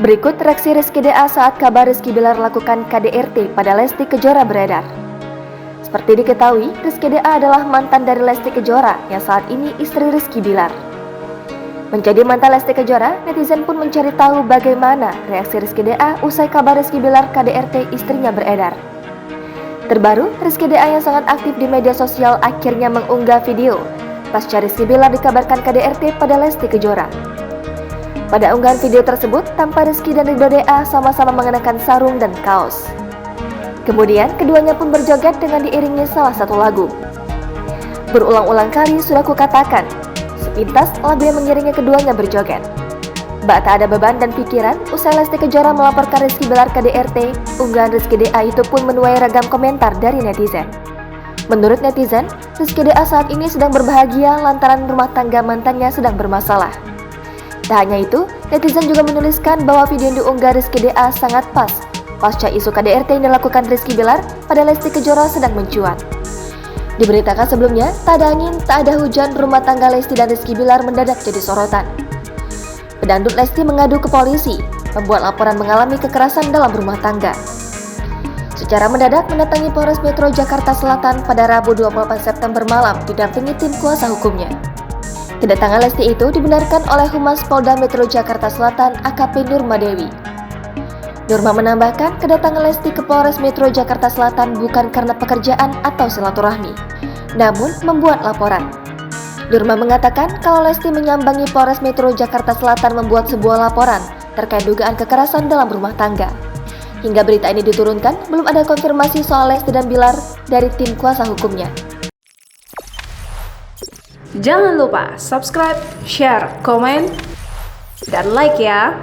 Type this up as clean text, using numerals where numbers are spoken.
Berikut reaksi Rizky DA saat kabar Rizky Bilar lakukan KDRT pada Lesti Kejora beredar. Seperti diketahui, Rizky DA adalah mantan dari Lesti Kejora yang saat ini istri Rizky Bilar. Menjadi mantan Lesti Kejora, netizen pun mencari tahu bagaimana reaksi Rizky DA usai kabar Rizky Bilar KDRT istrinya beredar. Terbaru, Rizky DA yang sangat aktif di media sosial akhirnya mengunggah video pasca Rizky Bilar dikabarkan KDRT pada Lesti Kejora. Pada unggahan video tersebut, tampak Rizky dan Ridho DA sama-sama mengenakan sarung dan kaos. Kemudian, keduanya pun berjoget dengan diiringi salah satu lagu. Berulang-ulang kali sudah kukatakan, sepintas lagu yang mengiringi keduanya berjoget. Bak tak ada beban dan pikiran, usai Lesti Kejora melaporkan Rizky Bilar KDRT, unggahan Rizky DA itu pun menuai ragam komentar dari netizen. Menurut netizen, Rizky DA saat ini sedang berbahagia lantaran rumah tangga mantannya sedang bermasalah. Tak hanya itu, netizen juga menuliskan bahwa video yang diunggah Rizky DA sangat pas pasca isu KDRT yang dilakukan Rizky Bilar pada Lesti Kejora sedang mencuat. Diberitakan sebelumnya, tak ada angin, tak ada hujan, rumah tangga Lesti dan Rizky Bilar mendadak jadi sorotan. Pedangdut Lesti mengadu ke polisi, membuat laporan mengalami kekerasan dalam rumah tangga. Secara mendadak mendatangi Polres Metro Jakarta Selatan pada Rabu 28 September malam didampingi tim kuasa hukumnya. Kedatangan Lesti itu dibenarkan oleh Humas Polda Metro Jakarta Selatan AKP Nurma Dewi. Nurma menambahkan kedatangan Lesti ke Polres Metro Jakarta Selatan bukan karena pekerjaan atau silaturahmi, namun membuat laporan. Nurma mengatakan kalau Lesti menyambangi Polres Metro Jakarta Selatan membuat sebuah laporan terkait dugaan kekerasan dalam rumah tangga. Hingga berita ini diturunkan, belum ada konfirmasi soal Lesti dan Bilar dari tim kuasa hukumnya. Jangan lupa subscribe, share, komen, dan like ya!